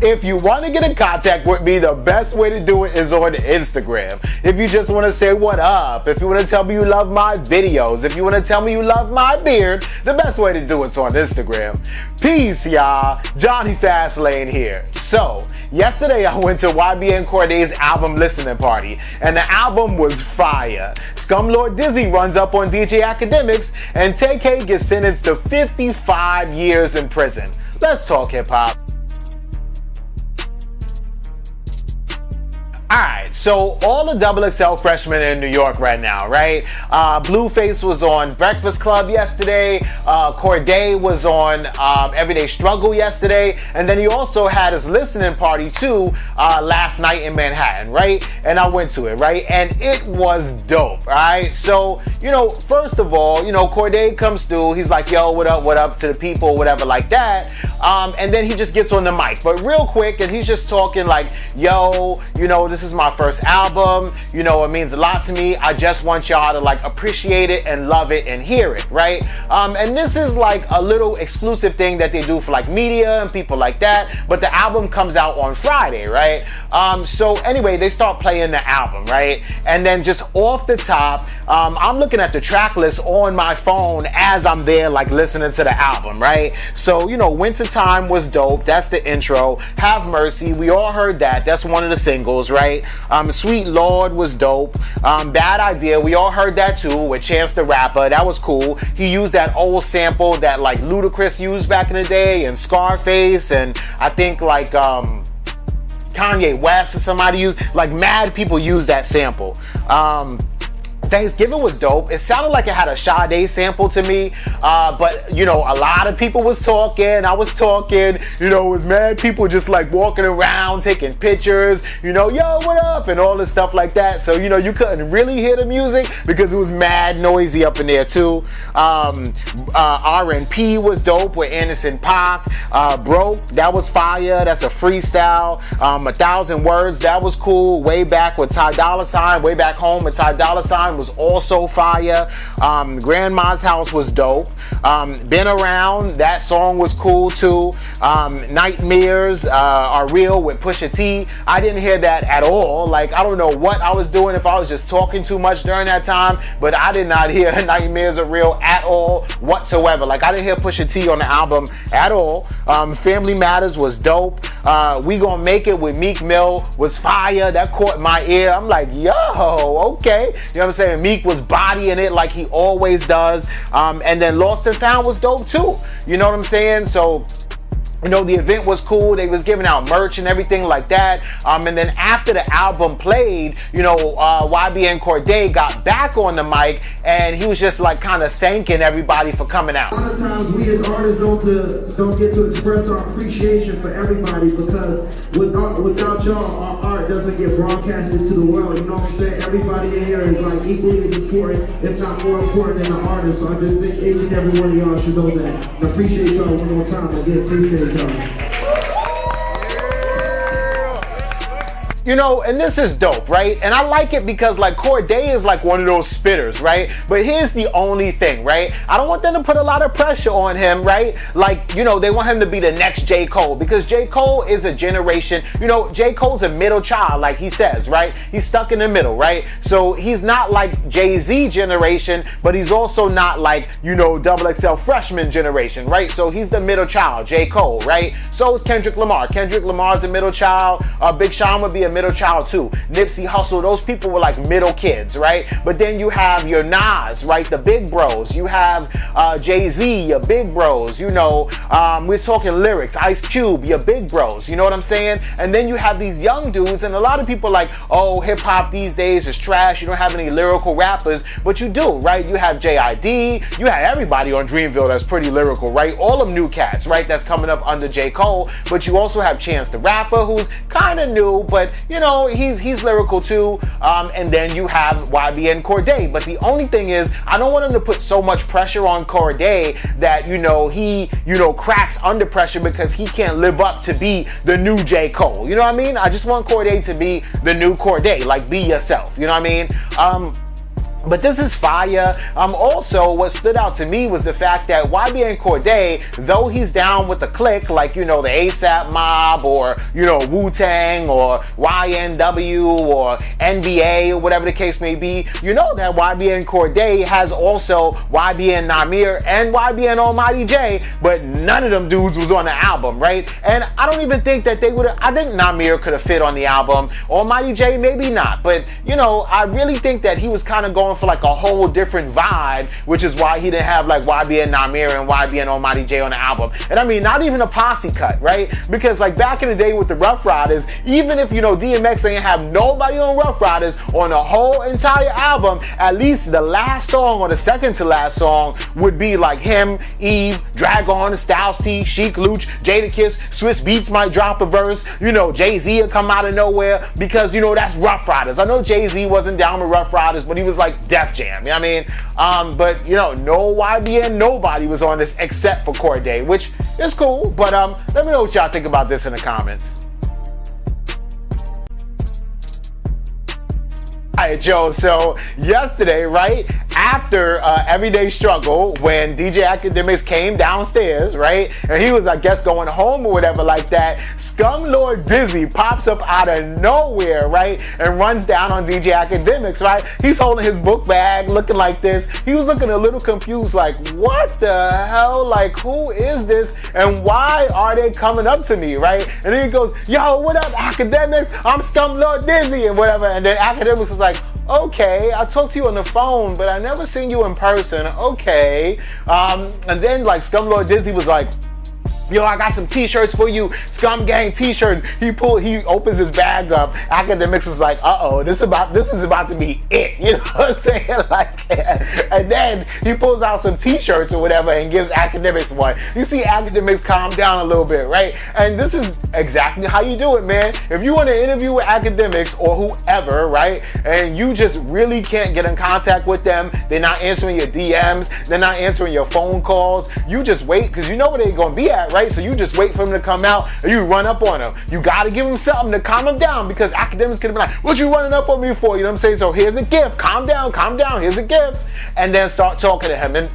If you want to get in contact with me, the best way to do it is on Instagram. If you just want to say what up, if you want to tell me you love my videos, if you want to tell me you love my beard, the best way to do it's on Instagram. Peace, y'all. Jonny Fastlane here. So, yesterday I went to YBN Cordea's album listening party, and the album was fire. Scumlord Dizzy runs up on DJ Akademiks, and Tay-K gets sentenced to 55 years in prison. Let's talk hip-hop. Alright, so all the XXL freshmen in New York right now, right? Blueface was on Breakfast Club yesterday, Cordea was on Everyday Struggle yesterday, and then he also had his listening party too last night in Manhattan, right? And I went to it, right? And it was dope, alright? So, you know, first of all, you know, Cordea comes through, he's like, yo, what up to the people, whatever like that. And then he just gets on the mic, but real quick, and he's just talking like, yo, you know, this is my first album, you know, it means a lot to me. I just want y'all to like appreciate it and love it and hear it, right? And this is like a little exclusive thing that they do for like media and people like that, but the album comes out on Friday, right? So anyway, they start playing the album, right? And then just off the top, I'm looking at the track list on my phone as I'm there like listening to the album, right? So, you know, Wintertime was dope, that's the intro. Have Mercy, we all heard that, that's one of the singles, right? Sweet Lord was dope. Bad Idea, we all heard that too, with Chance the Rapper, that was cool. He used that old sample that like Ludacris used back in the day, and Scarface, and I think like Kanye West or somebody used, like mad people use that sample. Thanksgiving was dope. It sounded like it had a Sade sample to me, but you know, a lot of people was talking, I was talking, you know, it was mad people just like walking around taking pictures, you know, yo, what up, and all this stuff like that. So, you know, you couldn't really hear the music because it was mad noisy up in there too. R&P was dope with Anderson .Paak. Broke, that was fire, that's a freestyle. 1,000 Words, that was cool. Way Back with Ty Dolla $ign, Way Back Home with Ty Dolla $ign was also fire. Grandma's House was dope. Been Around, that song was cool too. Nightmares Are Real with Pusha T, I didn't hear that at all. Like, I don't know what I was doing, if I was just talking too much during that time, but I did not hear Nightmares Are Real at all whatsoever. Like, I didn't hear Pusha T on the album at all. Family Matters was dope. We Gon' Make It with Meek Mill was fire, that caught my ear. I'm like, yo, okay, you know what I'm saying? Meek was bodying it like he always does. And then Lost and Found was dope too, you know what I'm saying? So, you know, the event was cool. They was giving out merch and everything like that. And then after the album played, you know, YBN Cordea got back on the mic and he was just like kind of thanking everybody for coming out. A lot of times we as artists don't get to express our appreciation for everybody because without y'all, our art doesn't get broadcasted to the world. You know what I'm saying? Everybody in here is like equally as important, if not more important than the artist. So I just think each and every one of y'all should know that. And appreciate y'all one more time. Again, appreciate y'all. You know, and this is dope, right? And I like it because like Cordea is like one of those spitters, right? But here's the only thing, right? I don't want them to put a lot of pressure on him, right? Like, you know, they want him to be the next J. Cole because J. Cole is a generation, you know, J. Cole's a middle child, like he says, right? He's stuck in the middle, right? So he's not like Jay-Z generation, but he's also not like, you know, XXL freshman generation, right? So he's the middle child, J. Cole, right? So is Kendrick Lamar. Kendrick Lamar's a middle child. Big Sean would be a middle child too. Nipsey Hussle, those people were like middle kids, right? But then you have your Nas, right? The big bros. You have Jay-Z, your big bros. You know, we're talking lyrics. Ice Cube, your big bros. You know what I'm saying? And then you have these young dudes, and a lot of people like, oh, hip hop these days is trash. You don't have any lyrical rappers, but you do, right? You have J.I.D. You have everybody on Dreamville that's pretty lyrical, right? All them new cats, right? That's coming up under J. Cole. But you also have Chance the Rapper, who's kind of new, but you know, he's lyrical too. And then you have YBN Cordea. But the only thing is, I don't want him to put so much pressure on Cordea that, you know, he, you know, cracks under pressure because he can't live up to be the new J. Cole. You know what I mean? I just want Cordea to be the new Cordea, like be yourself. You know what I mean? But this is fire. Also, what stood out to me was the fact that YBN Cordea, though he's down with the clique, like, you know, the ASAP Mob or, you know, Wu-Tang or YNW or NBA or whatever the case may be, you know that YBN Cordea has also YBN Namir and YBN Almighty J, but none of them dudes was on the album, right? And I don't even think that they would have, I think Namir could have fit on the album. Almighty J, maybe not. But, you know, I really think that he was kind of going for like a whole different vibe, which is why he didn't have like YBN Namir and YBN Almighty J on the album. And I mean, not even a posse cut, right? Because like back in the day with the Rough Riders, even if, you know, DMX ain't have nobody on Rough Riders on the whole entire album, at least the last song or the second to last song would be like him, Eve, Dragon, Styles P, Chic Luch, Jadakiss, Swiss Beats might drop a verse, you know, Jay-Z will come out of nowhere because, you know, that's Rough Riders. I know Jay-Z wasn't down with Rough Riders, but he was like Def Jam, you know what I mean? But, you know, no YBN, nobody was on this except for Cordea, which is cool, but let me know what y'all think about this in the comments. Alright, Joe, so yesterday, right, after Everyday Struggle, when DJ Akademiks came downstairs, right, and he was, I guess, going home or whatever like that, Scumlord Dizzy pops up out of nowhere, right, and runs down on DJ Akademiks, right? He's holding his book bag, looking like this. He was looking a little confused, like, what the hell? Like, who is this, and why are they coming up to me, right? And then he goes, yo, what up, Akademiks? I'm Scumlord Dizzy, and whatever. And then Akademiks was like, okay, I talked to you on the phone, but I never seen you in person. Okay. And then like Scumlord Dizzy was like, yo, I got some t-shirts for you, Scum Gang t-shirts. He opens his bag up. Akademiks is like, uh-oh, this is about to be it. You know what I'm saying? Like, and then he pulls out some t-shirts or whatever and gives Akademiks one. You see Akademiks calm down a little bit, right? And this is exactly how you do it, man. If you want to interview with Akademiks or whoever, right, and you just really can't get in contact with them, they're not answering your DMs, they're not answering your phone calls, you just wait, because you know where they're going to be at, right? So you just wait for them to come out and you run up on them. You got to give them something to calm them down, because Akademiks could be like, what you running up on me for? You know what I'm saying? So here's a gift. Calm down, here's a gift. And then start talking to him. And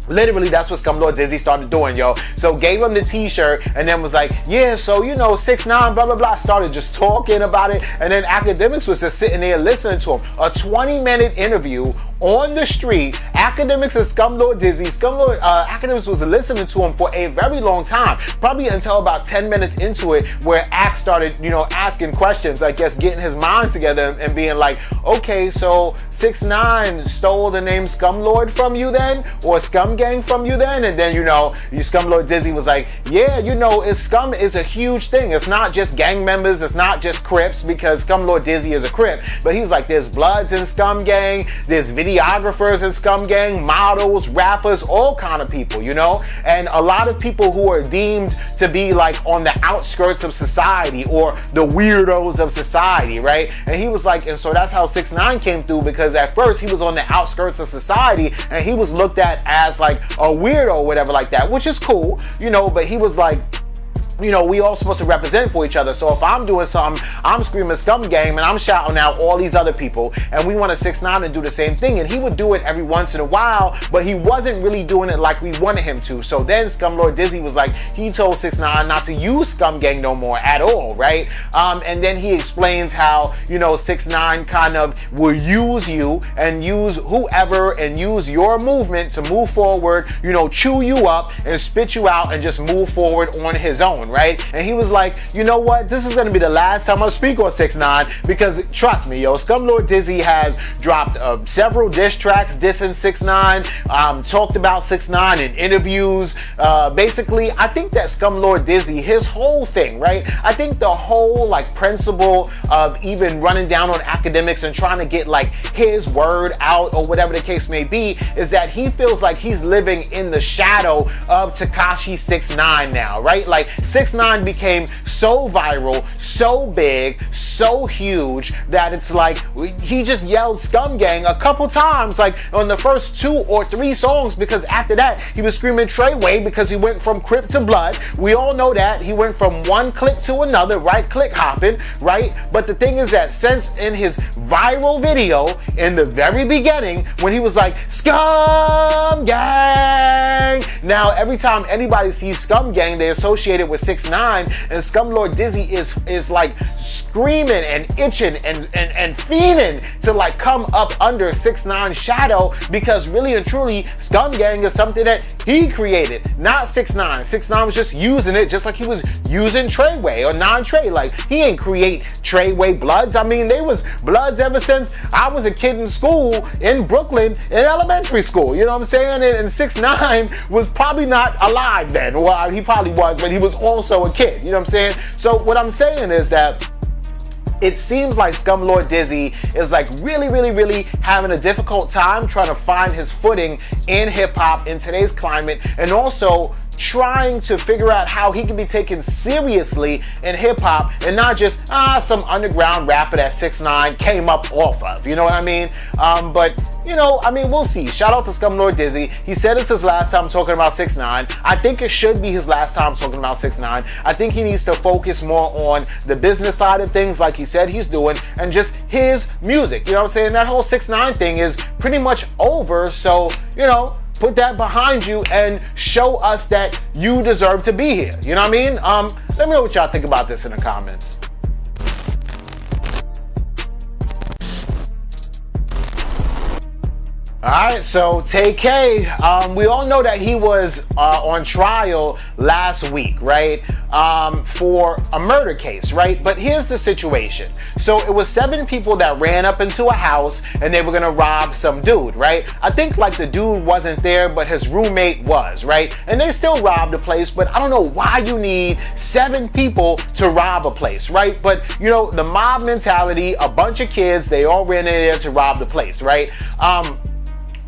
literally, that's what Scumlord Dizzy started doing, yo. So gave him the t-shirt and then was like, yeah, so, you know, 6ix9ine, blah, blah, blah. Started just talking about it. And then Akademiks was just sitting there listening to him. A 20-minute interview on the street. Akademiks and Scumlord Dizzy. Akademiks was listening to him for a very long time. Probably until about 10 minutes into it, where Ak started, you know, asking questions, I guess getting his mind together and being like, okay, so 6ix9ine stole the name Scumlord from you then? Or Scum Gang from you then? And then, you know, Scumlord Dizzy was like, yeah, you know, Scum is a huge thing. It's not just gang members, it's not just Crips, because Scumlord Dizzy is a Crip. But he's like, there's Bloods in Scum Gang, there's videographers in Scum Gang, models, rappers, all kind of people, you know? And a lot of people who are deemed to be like on the outskirts of society or the weirdos of society, right? And he was like, and so that's how 6ix9ine came through, because at first he was on the outskirts of society and he was looked at as like a weirdo or whatever like that, which is cool, you know, but he was like, you know, we all supposed to represent for each other. So if I'm doing something, I'm screaming Scum Gang and I'm shouting out all these other people, and we wanted 6ix9ine to do the same thing, and he would do it every once in a while, but he wasn't really doing it like we wanted him to. So then Scumlord Dizzy was like, he told 6ix9ine not to use Scum Gang no more at all, right? And then he explains how, you know, 6ix9ine kind of will use you and use whoever and use your movement to move forward, you know, chew you up and spit you out and just move forward on his own, right? And he was like, you know what, this is going to be the last time I speak on 6ix9ine, because trust me, yo, Scumlord Dizzy has dropped several diss tracks dissing 6ix9ine, talked about 6ix9ine in interviews. Basically, I think that Scumlord Dizzy, his whole thing, right? I think the whole like principle of even running down on Akademiks and trying to get like his word out or whatever the case may be, is that he feels like he's living in the shadow of Tekashi 6ix9ine now, right? Like 6ix9ine became so viral, so big, so huge that it's like he just yelled Scum Gang a couple times, like on the first 2 or 3 songs, because after that he was screaming Treyway because he went from Crip to Blood. We all know that he went from one click to another, right? Click hopping, right? But the thing is that since in his viral video in the very beginning when he was like Scum Gang, now every time anybody sees Scum Gang they associate it with 6ix9ine, and Scumlord Dizzy is like screaming and itching and fiending to like come up under 6ix9ine's shadow, because really and truly Scum Gang is something that he created, not 6ix9ine. 6ix9ine was just using it just like he was using Treyway or non-Trey. Like he ain't create Treyway Bloods. I mean, they was Bloods ever since I was a kid in school in Brooklyn in elementary school. You know what I'm saying? And 6ix9ine was probably not alive then. Well, he probably was, but he was also a kid. You know what I'm saying? So what I'm saying is that it seems like Scumlord Dizzy is like really having a difficult time trying to find his footing in hip-hop in today's climate, and also trying to figure out how he can be taken seriously in hip-hop and not just some underground rapper that 6ix9ine came up off of, you know what I mean? But you know, I mean, we'll see. Shout out to Scumlord Dizzy. He said it's his last time talking about 6ix9ine. I think it should be his last time talking about 6ix9ine. I think he needs to focus more on the business side of things like he said he's doing, and just his music. You know what I'm saying? That whole 6ix9ine thing is pretty much over, so, you know, put that behind you and show us that you deserve to be here. You know what I mean? Let me know what y'all think about this in the comments. Alright, so Tay-K, we all know that he was on trial last week, right? For a murder case, right? But here's the situation. So it was 7 people that ran up into a house and they were gonna rob some dude, right? I think like the dude wasn't there, but his roommate was, right? And they still robbed the place, but I don't know why you need 7 people to rob a place, right? But you know, the mob mentality, a bunch of kids, they all ran in there to rob the place, right?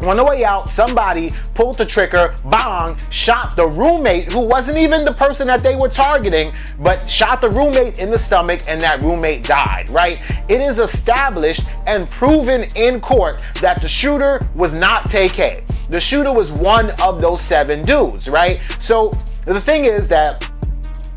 On the way out, somebody pulled the trigger, bang, shot the roommate, who wasn't even the person that they were targeting, but shot the roommate in the stomach, and that roommate died, right? It is established and proven in court that the shooter was not Tay-K. The shooter was one of those 7 dudes, right? So the thing is that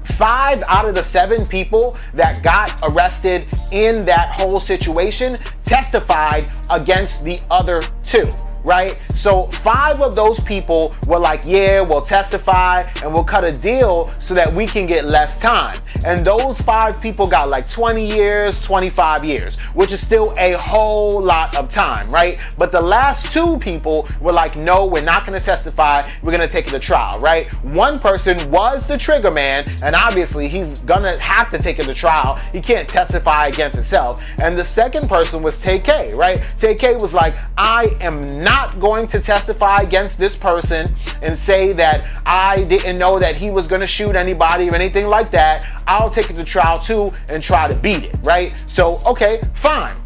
5 out of the 7 people that got arrested in that whole situation testified against the other 2. Right? So 5 of those people were like, yeah, we'll testify and we'll cut a deal so that we can get less time. And those 5 people got like 20 years, 25 years, which is still a whole lot of time, right? But the last 2 people were like, no, we're not going to testify. We're going to take it to trial, right? One person was the trigger man, and obviously he's going to have to take it to trial. He can't testify against himself. And the second person was Tay-K, right? Tay-K was like, I am not going to testify against this person and say that I didn't know that he was going to shoot anybody or anything like that. I'll take it to trial too and try to beat it, right? So, okay, fine.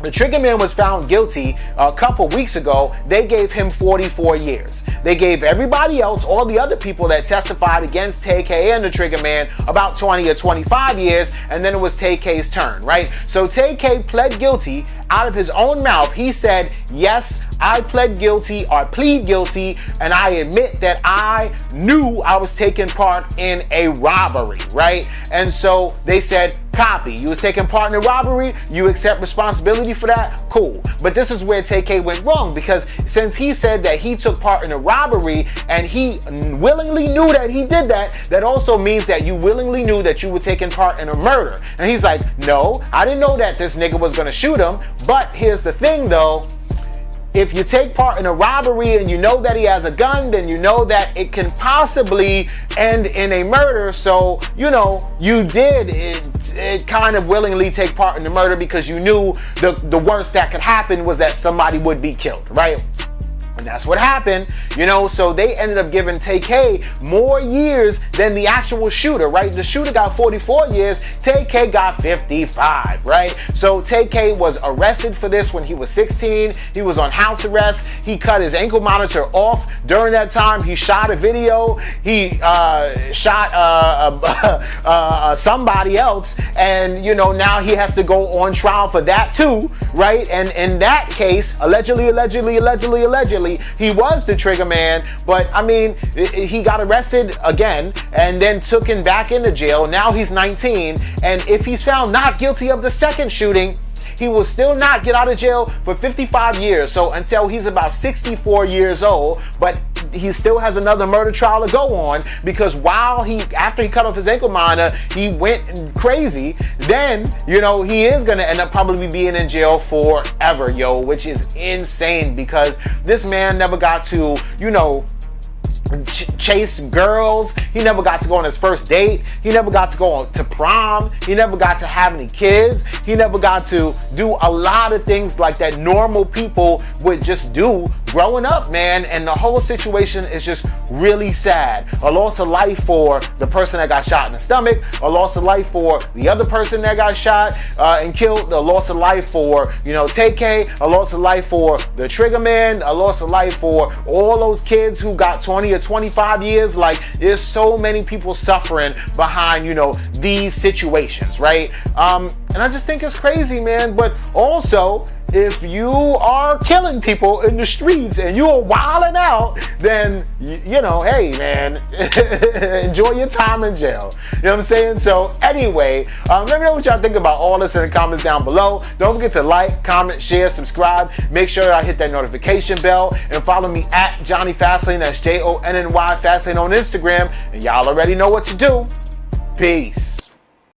The trigger man was found guilty a couple weeks ago. They gave him 44 years. They gave everybody else, all the other people that testified against Tay-K and the trigger man, about 20 or 25 years, and then it was Tay-K's turn, right? So Tay-K pled guilty out of his own mouth. He said, yes, I pled guilty or plead guilty, and I admit that I knew I was taking part in a robbery, right? And so they said, copy. You was taking part in a robbery, you accept responsibility for that, cool. But this is where Tay-K went wrong, because since he said that he took part in a robbery and he willingly knew that he did that, that also means that you willingly knew that you were taking part in a murder. And he's like, no, I didn't know that this nigga was gonna shoot him. But here's the thing though, if you take part in a robbery and you know that he has a gun, then you know that it can possibly end in a murder. So, you know, you did it kind of willingly take part in the murder because you knew the worst that could happen was that somebody would be killed, right? And that's what happened, you know, so they ended up giving Tay-K more years than the actual shooter, right? The shooter got 44 years, Tay-K got 55, right? So Tay-K was arrested for this when he was 16. He was on house arrest. He cut his ankle monitor off during that time. He shot a video. He shot somebody else, and, you know, now he has to go on trial for that too, right? And in that case, allegedly, he was the trigger man, but I mean, he got arrested again and then took him back into jail. Now he's 19, and if he's found not guilty of the second shooting, he will still not get out of jail for 55 years. So until he's about 64 years old, but he still has another murder trial to go on, because after he cut off his ankle monitor, he went crazy. Then, you know, he is going to end up probably being in jail forever, yo, which is insane, because this man never got to, you know, chase girls. He never got to go on his first date. He never got to go to prom. He never got to have any kids. He never got to do a lot of things like that normal people would just do growing up, man. And the whole situation is just really sad. A loss of life for the person that got shot in the stomach, a loss of life for the other person that got shot and killed, a loss of life for, you know, Tay-K, a loss of life for the trigger man, a loss of life for all those kids who got 20 or 25 years. Like, there's so many people suffering behind, you know, these situations, right? And I just think it's crazy, man. But also, if you are killing people in the streets and you are wilding out, then, you know, hey, man, enjoy your time in jail. You know what I'm saying? So anyway, let me know what y'all think about all this in the comments down below. Don't forget to like, comment, share, subscribe. Make sure I hit that notification bell, and follow me at Jonny Fastlane. That's Jonny Fastlane on Instagram. And y'all already know what to do. Peace.